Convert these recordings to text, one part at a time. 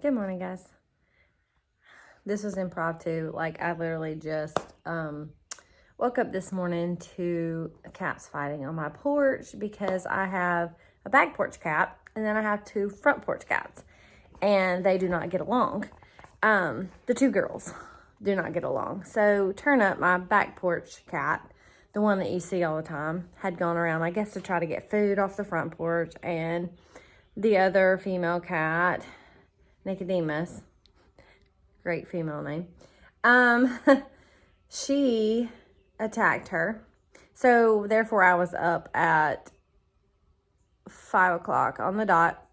Good morning, guys. This was impromptu. Like, I literally just woke up this morning to cats fighting on my porch because I have a back porch cat and then I have two front porch cats, and they do not get along. The two girls do not get along. So Turnip, my back porch cat, the one that you see all the time, had gone around, I guess, to try to get food off the front porch, and the other female cat, Nicodemus, great female name, she attacked her. So therefore I was up at 5 o'clock on the dot,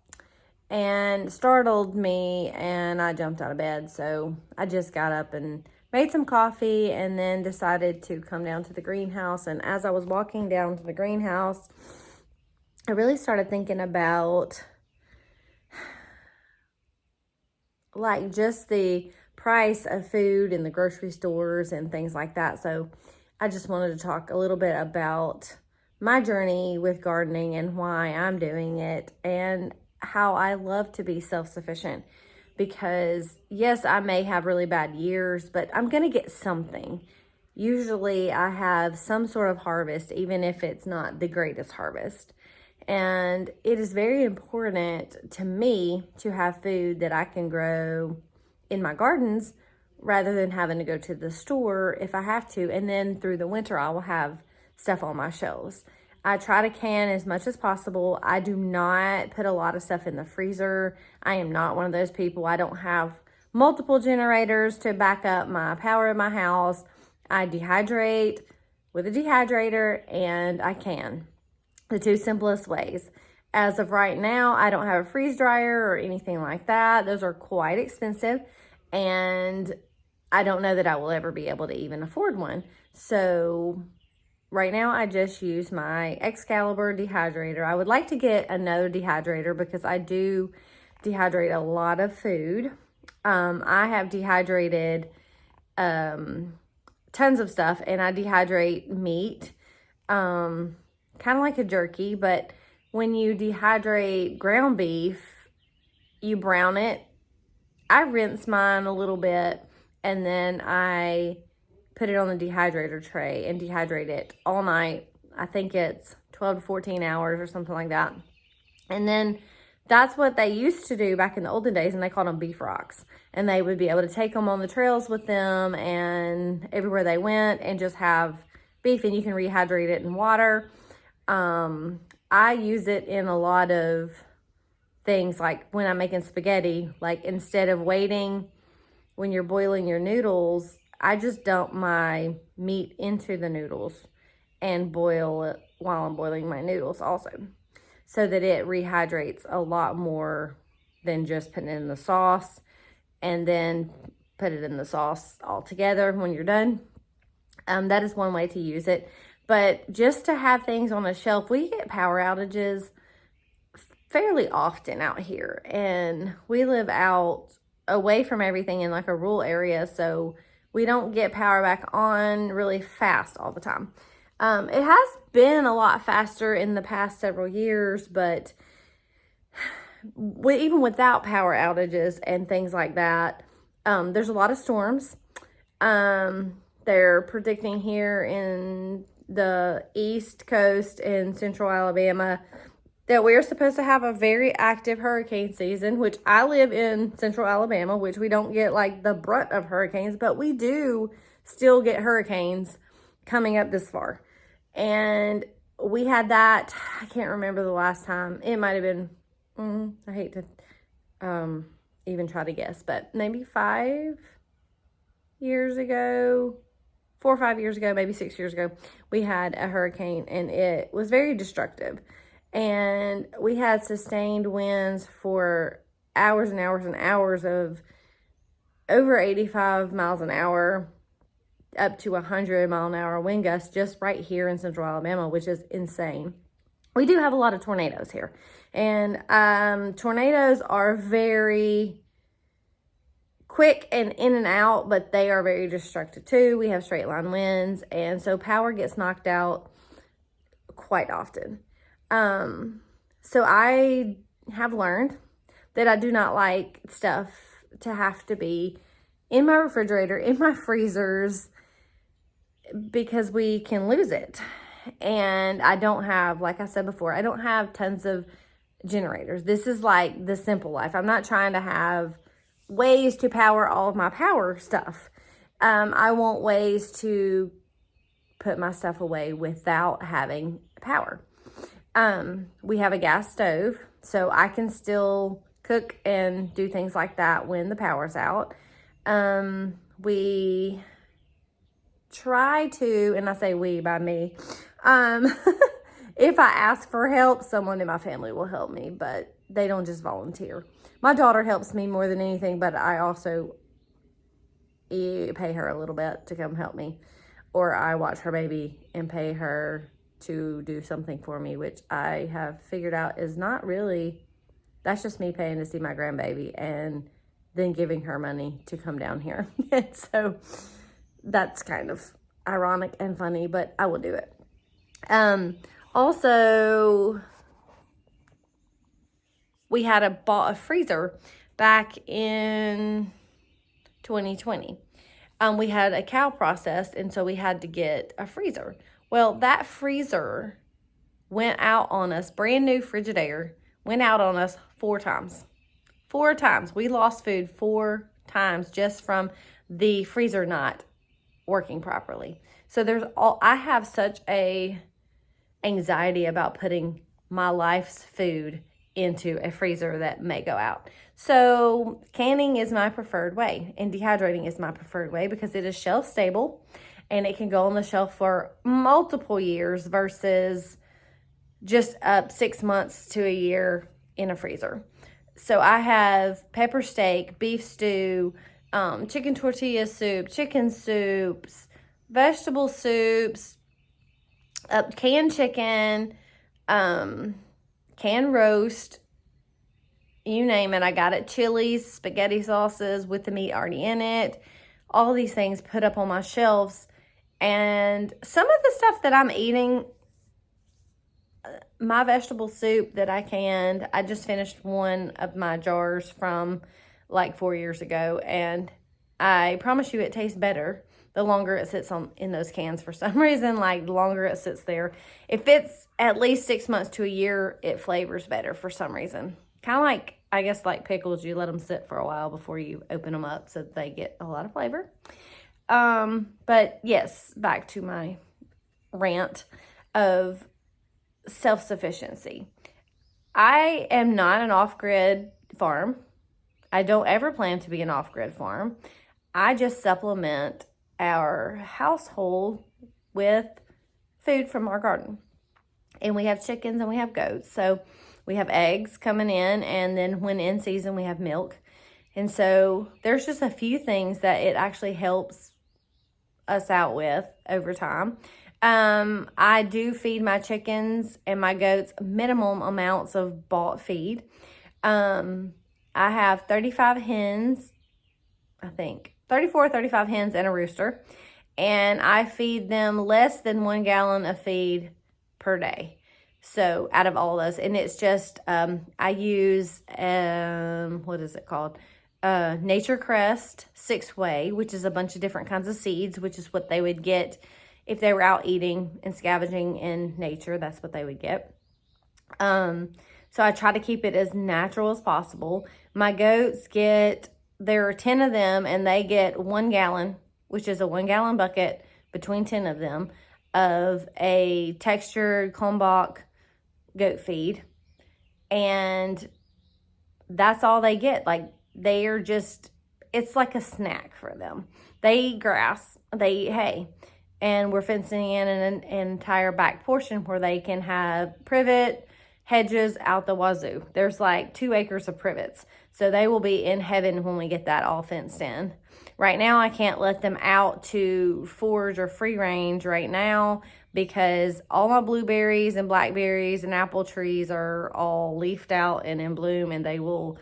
and startled me, and I jumped out of bed. So I just got up and made some coffee and then decided to come down to the greenhouse. And as I was walking down to the greenhouse, I really started thinking about like just the price of food in the grocery stores and things like that. So I just wanted to talk a little bit about my journey with gardening and why I'm doing it, and how I love to be self-sufficient. Because yes, I may have really bad years, but I'm going to get something. Usually I have some sort of harvest, even if it's not the greatest harvest. And it is very important to me to have food that I can grow in my gardens rather than having to go to the store if I have to. And then through the winter, I will have stuff on my shelves. I try to can as much as possible. I do not put a lot of stuff in the freezer. I am not one of those people. I don't have multiple generators to back up my power in my house. I dehydrate with a dehydrator, and I can. The two simplest ways. As of right now, I don't have a freeze dryer or anything like that. Those are quite expensive, and I don't know that I will ever be able to even afford one. So right now I just use my Excalibur dehydrator. I would like to get another dehydrator because I do dehydrate a lot of food. I have dehydrated tons of stuff, and I dehydrate meat, kind of like a jerky. But when you dehydrate ground beef, you brown it. I rinse mine a little bit, and then I put it on the dehydrator tray and dehydrate it all night. I think it's 12 to 14 hours or something like that. And then that's what they used to do back in the olden days, and they called them beef rocks. And they would be able to take them on the trails with them and everywhere they went and just have beef, and you can rehydrate it in water. I use it in a lot of things, like when I'm making spaghetti. Like, instead of waiting when you're boiling your noodles, I just dump my meat into the noodles and boil it while I'm boiling my noodles also, so that it rehydrates a lot more than just putting it in the sauce and then put it in the sauce all together when you're done. That is one way to use it. But just to have things on a shelf, we get power outages fairly often out here, and we live out away from everything in like a rural area, so we don't get power back on really fast all the time. It has been a lot faster in the past several years, but even without power outages and things like that, there's a lot of storms. They're predicting here in the East Coast in central Alabama that we're supposed to have a very active hurricane season, which I live in central Alabama, which we don't get like the brunt of hurricanes, but we do still get hurricanes coming up this far. And we had that, I can't remember the last time. It might have been, I hate to even try to guess, but maybe 5 years ago, 4 or 5 years ago, maybe 6 years ago, we had a hurricane, and it was very destructive. And we had sustained winds for hours and hours and hours of over 85 miles an hour, up to 100-mile-an-hour wind gusts just right here in central Alabama, which is insane. We do have a lot of tornadoes here, and tornadoes are very quick and in and out, but they are very destructive too. We have straight line winds, and so power gets knocked out quite often. So I have learned that I do not like stuff to have to be in my refrigerator, in my freezers, because we can lose it. And I don't have, like I said before, I don't have tons of generators. This is like the simple life. I'm not trying to have ways to power all of my power stuff. I want ways to put my stuff away without having power. We have a gas stove, so I can still cook and do things like that when the power's out. We try to, and I say we by me, if I ask for help, someone in my family will help me, but they don't just volunteer. My daughter helps me more than anything, but I also pay her a little bit to come help me. Or I watch her baby and pay her to do something for me, which I have figured out is not really, that's just me paying to see my grandbaby and then giving her money to come down here. And so that's kind of ironic and funny, but I will do it. Also, we had bought a freezer back in 2020. We had a cow processed, and so we had to get a freezer. Well, that freezer went out on us, brand new Frigidaire, went out on us 4 times. 4 times. We lost food 4 times just from the freezer not working properly. So I have such a anxiety about putting my life's food into a freezer that may go out. So canning is my preferred way, and dehydrating is my preferred way because it is shelf stable and it can go on the shelf for multiple years versus just up 6 months to a year in a freezer. So I have pepper steak, beef stew, chicken tortilla soup, chicken soups, vegetable soups, canned chicken, canned roast, you name it. I got it. Chilies, spaghetti sauces with the meat already in it. All these things put up on my shelves. And some of the stuff that I'm eating, my vegetable soup that I canned, I just finished one of my jars from like 4 years ago. And I promise you it tastes better the longer it sits in those cans. For some reason, like the longer it sits there. If it's at least 6 months to a year, it flavors better for some reason. Kind of like, I guess, like pickles, you let them sit for a while before you open them up so that they get a lot of flavor. But yes, back to my rant of self-sufficiency. I am not an off-grid farm. I don't ever plan to be an off-grid farm. I just supplement our household with food from our garden. And we have chickens and we have goats. So we have eggs coming in, and then when in season, we have milk. And so there's just a few things that it actually helps us out with over time. I do feed my chickens and my goats minimum amounts of bought feed. I have 35 hens, I think. 34, 35 hens and a rooster. And I feed them less than 1 gallon of feed per day. So out of all those, and it's just, I use, what is it called? Nature Crest 6-way, which is a bunch of different kinds of seeds, which is what they would get if they were out eating and scavenging in nature. That's what they would get. So I try to keep it as natural as possible. My goats there are 10 of them, and they get 1 gallon, which is a 1 gallon bucket between 10 of them, of a textured Kalmbach goat feed. And that's all they get. Like, they are just, it's like a snack for them. They eat grass, they eat hay, and we're fencing in an entire back portion where they can have privet hedges out the wazoo. There's like 2 acres of privets. So they will be in heaven when we get that all fenced in. Right now, I can't let them out to forage or free range right now because all my blueberries and blackberries and apple trees are all leafed out and in bloom, and they will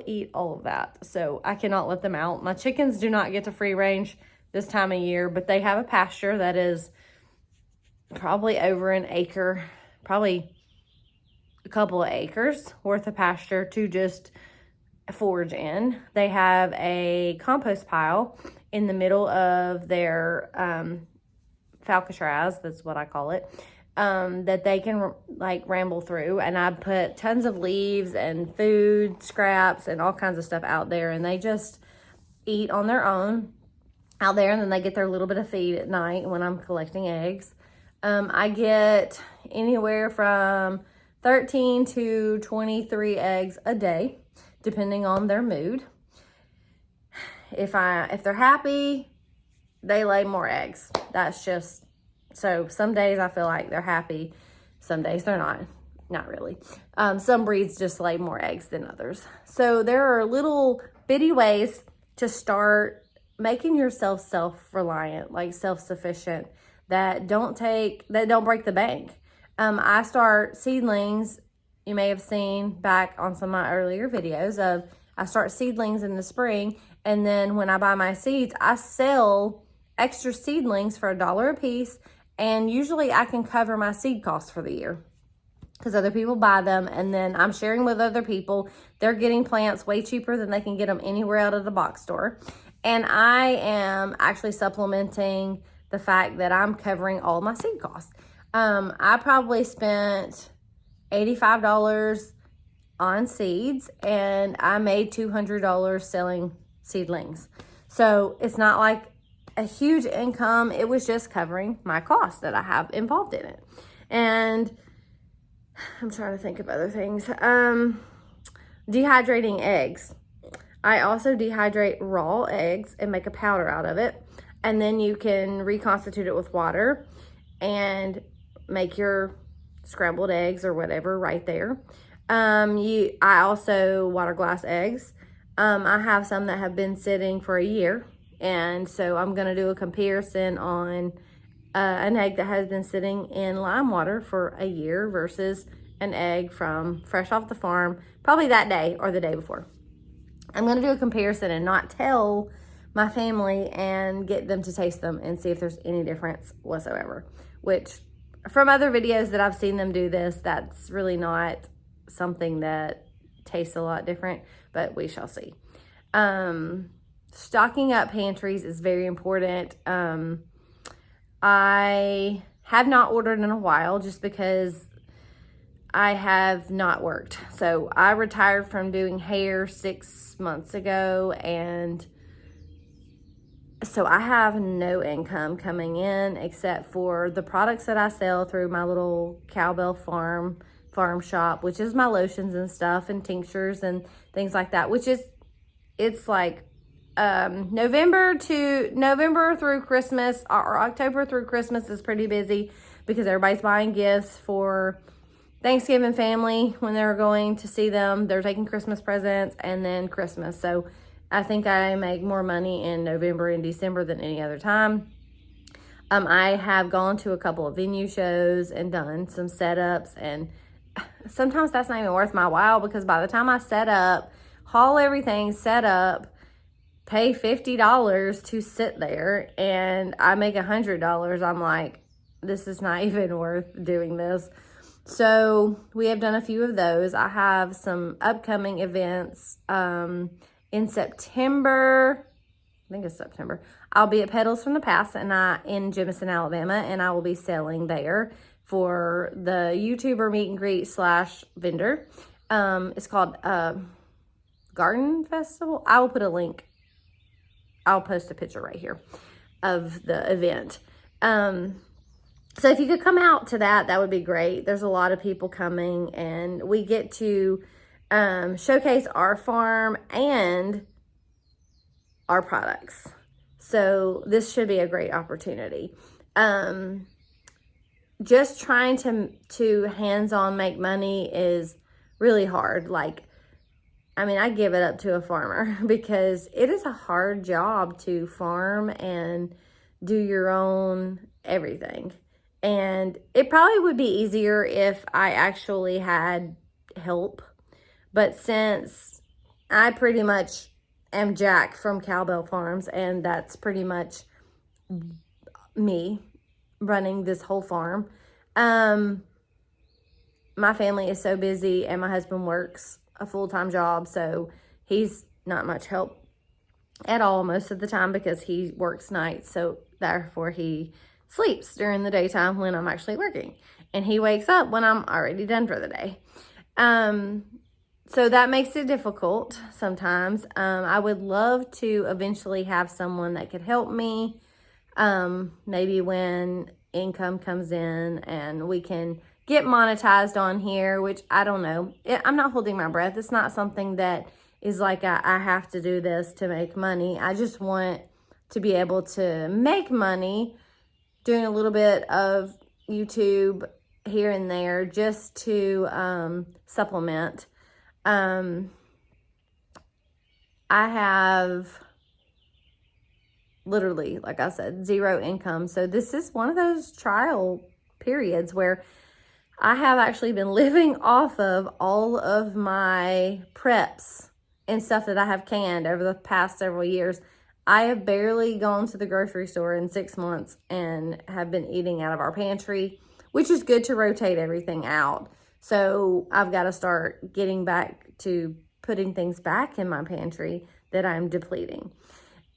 eat all of that. So I cannot let them out. My chickens do not get to free range this time of year, but they have a pasture that is probably over an acre, probably a couple of acres worth of pasture to just forage in. They have a compost pile in the middle of their Falcatraz, that's what I call it, that they can like ramble through. And I put tons of leaves and food scraps and all kinds of stuff out there, and they just eat on their own out there, and then they get their little bit of feed at night when I'm collecting eggs. I get anywhere from 13 to 23 eggs a day, depending on their mood. If they're happy, they lay more eggs. That's just, so some days I feel like they're happy, some days they're not really. Some breeds just lay more eggs than others. So there are little bitty ways to start making yourself self-reliant, like self-sufficient, that don't break the bank. I start seedlings. You may have seen back on some of my earlier videos of I start seedlings in the spring, and then when I buy my seeds, I sell extra seedlings for $1 a piece, and usually I can cover my seed costs for the year because other people buy them, and then I'm sharing with other people. They're getting plants way cheaper than they can get them anywhere out of the box store. And I am actually supplementing the fact that I'm covering all my seed costs. I probably spent $85 on seeds, and I made $200 selling seedlings. So it's not like a huge income. It was just covering my costs that I have involved in it. And I'm trying to think of other things. Dehydrating eggs. I also dehydrate raw eggs and make a powder out of it. And then you can reconstitute it with water and make your scrambled eggs or whatever right there. I also water glass eggs. I have some that have been sitting for a year. And so I'm going to do a comparison on an egg that has been sitting in lime water for a year versus an egg from fresh off the farm, probably that day or the day before. I'm going to do a comparison and not tell my family and get them to taste them and see if there's any difference whatsoever. Which, from other videos that I've seen them do this, that's really not something that tastes a lot different, but we shall see. Stocking up pantries is very important. I have not ordered in a while just because I have not worked. So I retired from doing hair 6 months ago, and so I have no income coming in except for the products that I sell through my little Cowbell farm shop, which is my lotions and stuff and tinctures and things like that, which is, it's like November through Christmas, or October through Christmas is pretty busy because everybody's buying gifts for Thanksgiving family when they're going to see them. They're taking Christmas presents, and then Christmas. So I think I make more money in November and December than any other time. I have gone to a couple of venue shows and done some setups, and sometimes that's not even worth my while because by the time I set up, haul everything, set up, pay $50 to sit there, and I make $100, I'm like, this is not even worth doing this. So we have done a few of those. I have some upcoming events in September. I think it's September. I'll be at Petals from the Past in Jemison, Alabama, and I will be selling there for the YouTuber meet and greet / vendor. It's called Garden Festival. I will put a link. I'll post a picture right here of the event. So if you could come out to that, that would be great. There's a lot of people coming, and we get to showcase our farm and our products. So this should be a great opportunity. Just trying to hands-on make money is really hard. Like, I mean, I give it up to a farmer because it is a hard job to farm and do your own everything. And it probably would be easier if I actually had help. But since I pretty much am Jack from Cowbell Farms, and that's pretty much me running this whole farm, my family is so busy and my husband works a full-time job, so he's not much help at all most of the time because he works nights, so therefore he sleeps during the daytime when I'm actually working, and he wakes up when I'm already done for the day. So that makes it difficult sometimes. I would love to eventually have someone that could help me, maybe when income comes in and we can get monetized on here, which I don't know. I'm not holding my breath. It's not something that is like I have to do this to make money. I just want to be able to make money doing a little bit of YouTube here and there just to supplement. I have literally, like I said, zero income. So this is one of those trial periods where I have actually been living off of all of my preps and stuff that I have canned over the past several years. I have barely gone to the grocery store in 6 months and have been eating out of our pantry, which is good to rotate everything out. So I've got to start getting back to putting things back in my pantry that I'm depleting.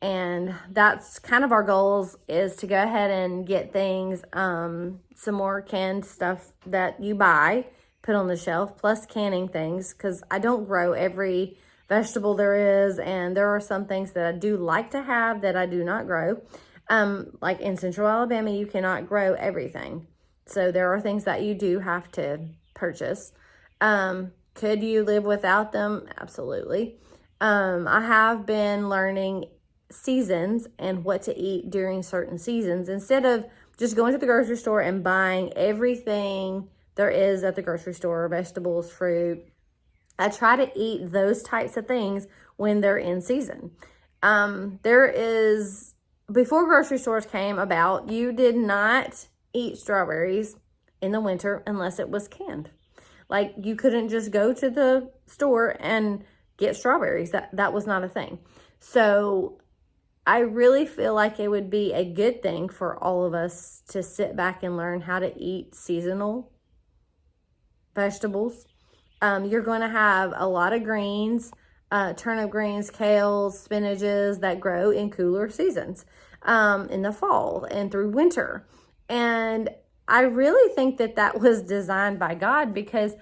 And that's kind of our goals, is to go ahead and get things, some more canned stuff that you buy, put on the shelf, plus canning things, because I don't grow every vegetable there is, and there are some things that I do like to have that I do not grow. Like in Central Alabama, you cannot grow everything. So there are things that you do have to purchase. Could you live without them? Absolutely. I have been learning seasons and what to eat during certain seasons instead of just going to the grocery store and buying everything there is at the grocery store, vegetables, fruit. I try to eat those types of things when they're in season. Before grocery stores came about, you did not eat strawberries in the winter unless it was canned. Like, you couldn't just go to the store and get strawberries. That was not a thing. So I really feel like it would be a good thing for all of us to sit back and learn how to eat seasonal vegetables. You're going to have a lot of greens, turnip greens, kales, spinaches that grow in cooler seasons, in the fall and through winter. And I really think that was designed by God, because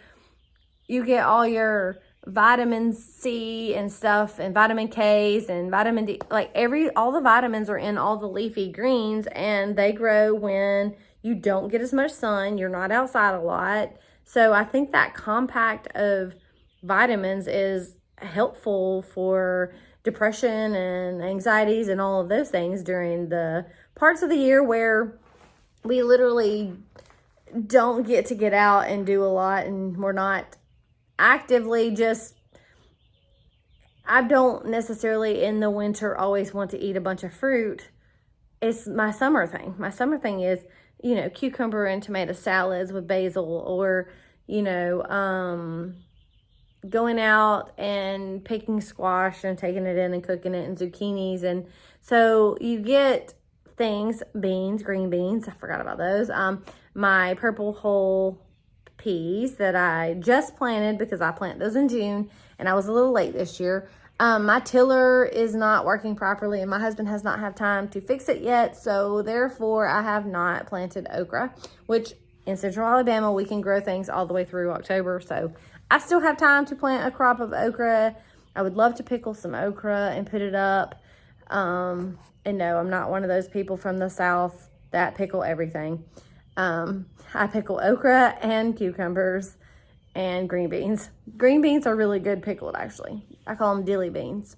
you get all your vitamin C and stuff, and vitamin K's and vitamin D, like all the vitamins are in all the leafy greens, and they grow when you don't get as much sun, you're not outside a lot. So I think that compact of vitamins is helpful for depression and anxieties and all of those things during the parts of the year where we literally don't get out and do a lot, and we're not actively I don't necessarily in the winter always want to eat a bunch of fruit. It's my summer thing. My summer thing is, cucumber and tomato salads with basil, or, going out and picking squash and taking it in and cooking it, and zucchinis. And so you get things, beans, green beans, I forgot about those. My purple whole peas that I just planted, because I plant those in June and I was a little late this year. My tiller is not working properly, and my husband has not had time to fix it yet, so therefore I have not planted okra, which in Central Alabama we can grow things all the way through October, so I still have time to plant a crop of okra. I would love to pickle some okra and put it up. And no, I'm not one of those people from the South that pickle everything. I pickle okra and cucumbers and green beans. Green beans are really good pickled, actually. I call them dilly beans.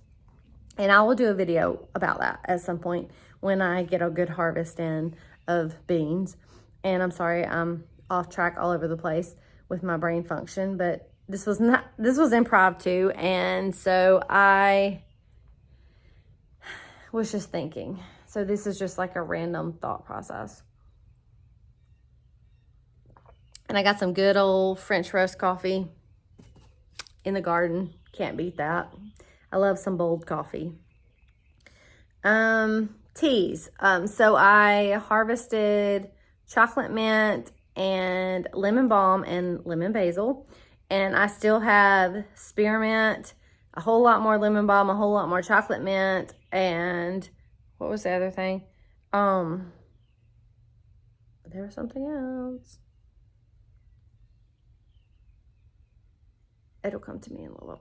And I will do a video about that at some point when I get a good harvest in of beans. And I'm sorry, I'm off track all over the place with my brain function, but this was improv too. And so I was just thinking. So this is just like a random thought process. And I got some good old French roast coffee in the garden. Can't beat that. I love some bold coffee. Teas. So I harvested chocolate mint and lemon balm and lemon basil. And I still have spearmint, a whole lot more lemon balm, a whole lot more chocolate mint, and what was the other thing? There was something else. It'll come to me in a little.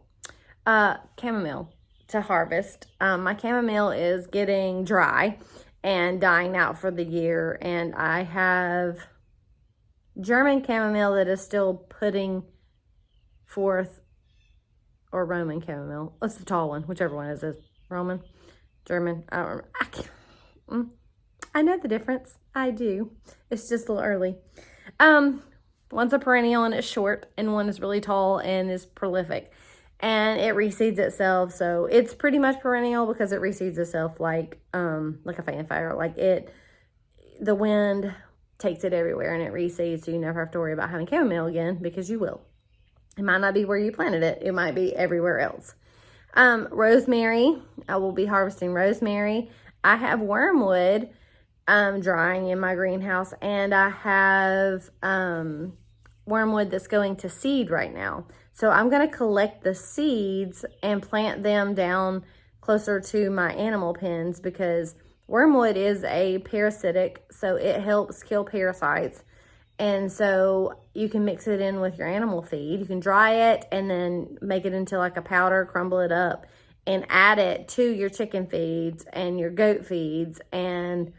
Chamomile to harvest. My chamomile is getting dry and dying out for the year, and I have German chamomile that is still putting forth, or Roman chamomile. What's the tall one? Whichever one is it. Roman, German. I don't remember. I know the difference. I do. It's just a little early. One's a perennial and it's short, and one is really tall and is prolific. And it reseeds itself, so it's pretty much perennial because it reseeds itself like a fanfire. Like the wind takes it everywhere and it reseeds, so you never have to worry about having chamomile again, because you will. It might not be where you planted it. It might be everywhere else. Rosemary. I will be harvesting rosemary. I have wormwood drying in my greenhouse, and I have wormwood that's going to seed right now. So I'm going to collect the seeds and plant them down closer to my animal pens, because wormwood is a parasitic, so it helps kill parasites. And so you can mix it in with your animal feed. You can dry it and then make it into like a powder, crumble it up, and add it to your chicken feeds and your goat feeds, and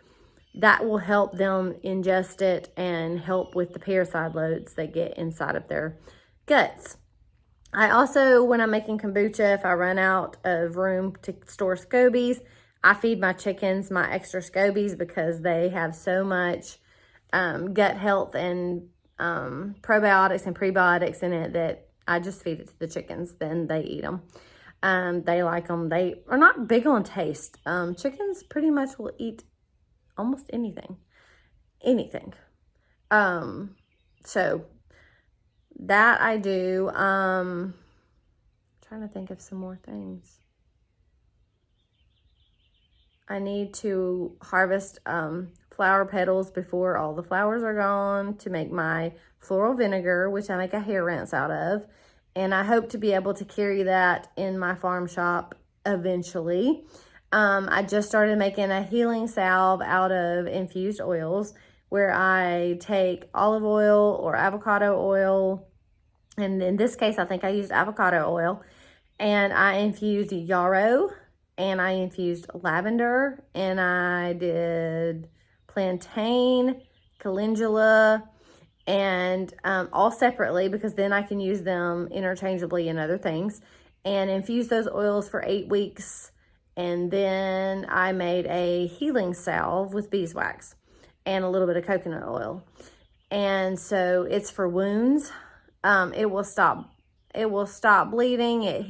that will help them ingest it and help with the parasite loads they get inside of their guts. I also, when I'm making kombucha, if I run out of room to store scobies, I feed my chickens my extra scobies, because they have so much gut health and probiotics and prebiotics in it that I just feed it to the chickens. Then they eat them. They like them. They are not big on taste. Chickens pretty much will eat almost anything. So that I do. Trying to think of some more things. I need to harvest flower petals before all the flowers are gone to make my floral vinegar, which I make a hair rinse out of. And I hope to be able to carry that in my farm shop eventually. I just started making a healing salve out of infused oils, where I take olive oil or avocado oil. And in this case, I think I used avocado oil. And I infused yarrow, and I infused lavender, and I did plantain, calendula, and all separately, because then I can use them interchangeably in other things, and infuse those oils for 8 weeks. And then I made a healing salve with beeswax and a little bit of coconut oil. And so it's for wounds. It will stop bleeding. It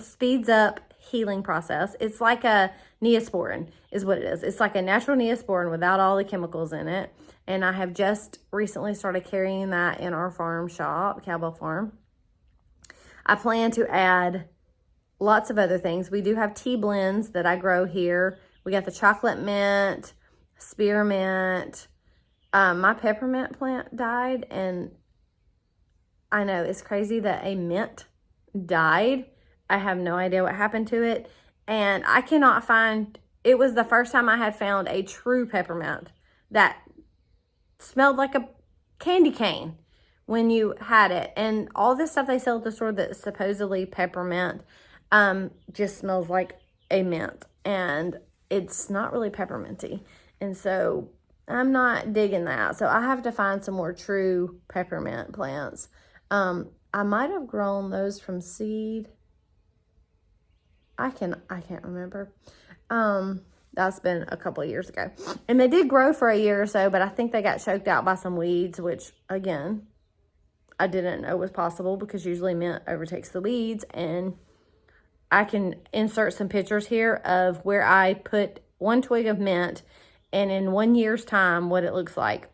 speeds up healing process. It's like a Neosporin is what it is. It's like a natural Neosporin without all the chemicals in it. And I have just recently started carrying that in our farm shop, Cowbell Farm. I plan to add lots of other things. We do have tea blends that I grow here. We got the chocolate mint, spearmint. My peppermint plant died, and I know it's crazy that a mint died. I have no idea what happened to it, and I cannot find, it was the first time I had found a true peppermint that smelled like a candy cane when you had it. And all this stuff they sell at the store that's supposedly peppermint just smells like a mint, and it's not really pepperminty. And so I'm not digging that. So I have to find some more true peppermint plants. I might have grown those from seed. I can't remember. That's been a couple of years ago. And they did grow for a year or so, but I think they got choked out by some weeds, which again, I didn't know was possible, because usually mint overtakes the weeds. And I can insert some pictures here of where I put one twig of mint, and in 1 year's time, what it looks like.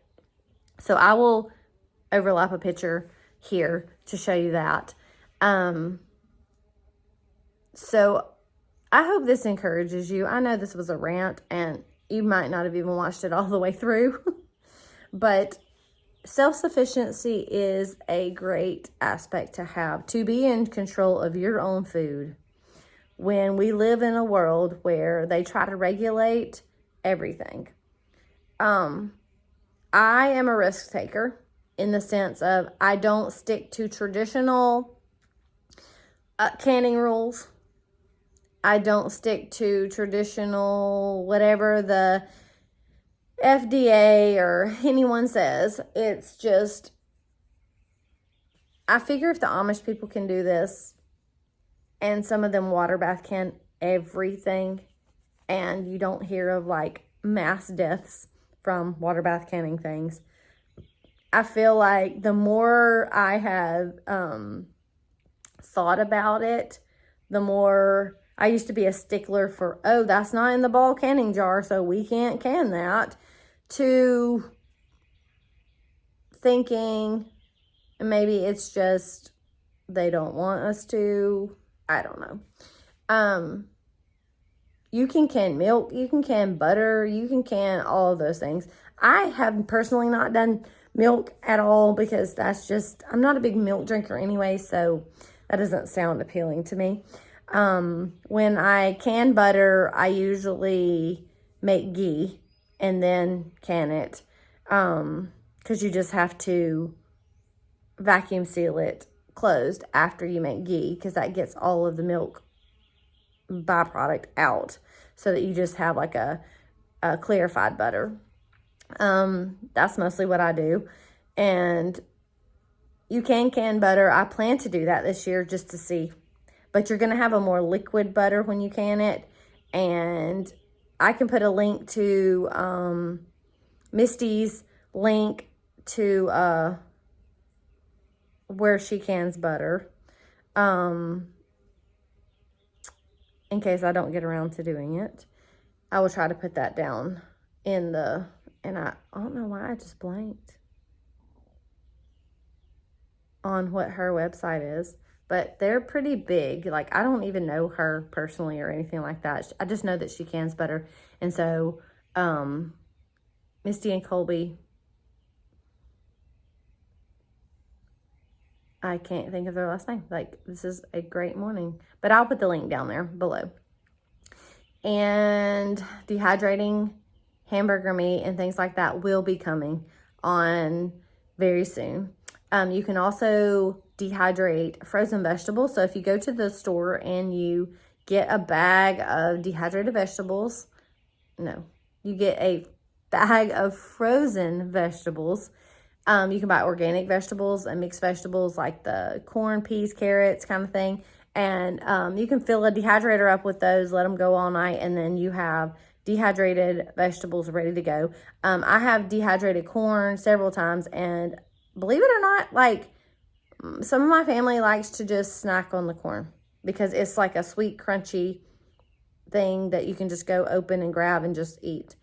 So I will overlap a picture here to show you that. So I hope this encourages you. I know this was a rant, and You might not have even watched it all the way through. But self-sufficiency is a great aspect to have, to be in control of your own food. When we live in a world where they try to regulate everything. I am a risk taker in the sense of I don't stick to traditional canning rules. I don't stick to traditional whatever the FDA or anyone says. It's just, I figure if the Amish people can do this, and some of them water bath can everything, and you don't hear of like mass deaths from water bath canning things. I feel like the more I have thought about it, the more I used to be a stickler for, oh, that's not in the ball canning jar, so we can't can that, to thinking maybe it's just they don't want us to. I don't know. You can can milk, you can can butter, you can can all of those things. I have personally not done milk at all because that's just, I'm not a big milk drinker anyway, so that doesn't sound appealing to me. When I can butter, I usually make ghee and then can it, because you just have to vacuum seal it closed after you make ghee, because that gets all of the milk byproduct out, so that you just have like a clarified butter. That's mostly what I do. And you can butter. I plan to do that this year just to see, but you're going to have a more liquid butter when you can it. And I can put a link to Misty's link to where she cans butter, in case I don't get around to doing it. I will try to put that down in the, and I don't know why I just blanked on what her website is, but they're pretty big. Like, I don't even know her personally or anything like that. I just know that she cans butter. And so, Misty and Colby, I can't think of their last name. Like, this is a great morning, but I'll put the link down there below. And dehydrating hamburger meat and things like that will be coming on very soon. You can also dehydrate frozen vegetables. So if you go to the store and you get a bag of dehydrated vegetables, you get a bag of frozen vegetables. You can buy organic vegetables and mixed vegetables like the corn, peas, carrots kind of thing. And you can fill a dehydrator up with those, let them go all night, and then you have dehydrated vegetables ready to go. I have dehydrated corn several times, and believe it or not, like, some of my family likes to just snack on the corn because it's like a sweet, crunchy thing that you can just go open and grab and just eat.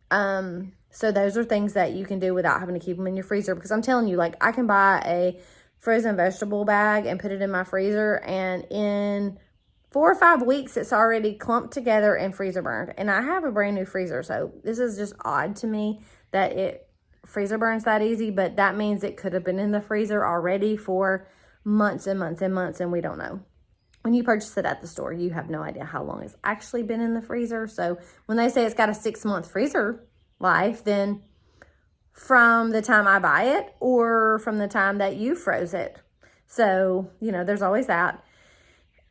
So those are things that you can do without having to keep them in your freezer, because I'm telling you, like, I can buy a frozen vegetable bag and put it in my freezer, and in 4 or 5 weeks, it's already clumped together and freezer burned. And I have a brand new freezer, so this is just odd to me that it freezer burns that easy, but that means it could have been in the freezer already for months and months and months, and we don't know. When you purchase it at the store, you have no idea how long it's actually been in the freezer. So when they say it's got a 6-month freezer life, then from the time I buy it or from the time that you froze it. So, there's always that.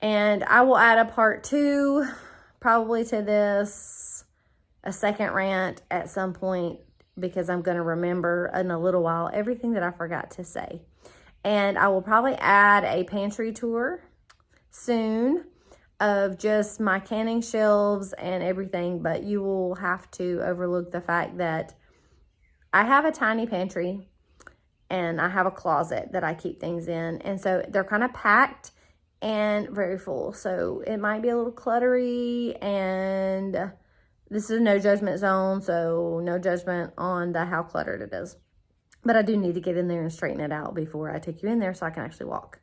And I will add a part 2 probably to this, a second rant at some point, because I'm going to remember in a little while everything that I forgot to say. And I will probably add a pantry tour soon of just my canning shelves and everything, but you will have to overlook the fact that I have a tiny pantry and I have a closet that I keep things in, and so they're kind of packed and very full, so it might be a little cluttery, and this is a no judgment zone, so no judgment on how cluttered it is, but I do need to get in there and straighten it out before I take you in there so I can actually walk.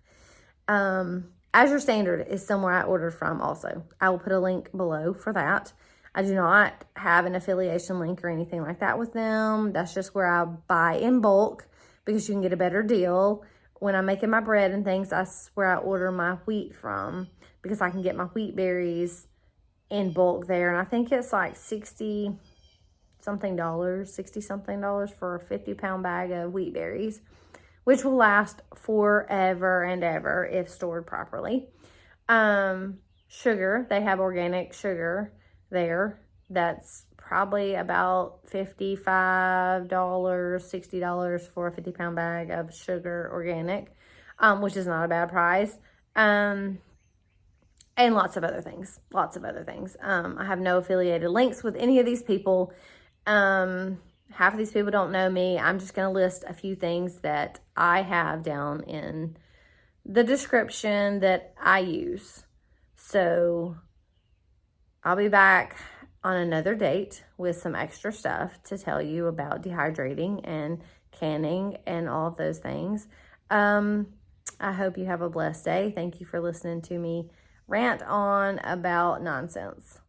As Your Standard is somewhere I ordered from also. I will put a link below for that. I do not have an affiliation link or anything like that with them. That's just where I buy in bulk because you can get a better deal. When I'm making my bread and things, that's where I order my wheat from because I can get my wheat berries in bulk there. And I think it's like $60 something for a 50-pound bag of wheat berries, which will last forever and ever if stored properly. Sugar, they have organic sugar there. That's probably about $55, $60 for a 50-pound bag of sugar organic, which is not a bad price. And lots of other things. I have no affiliated links with any of these people. Half of these people don't know me. I'm just going to list a few things that I have down in the description that I use. So I'll be back on another date with some extra stuff to tell you about dehydrating and canning and all of those things. I hope you have a blessed day. Thank you for listening to me rant on about nonsense.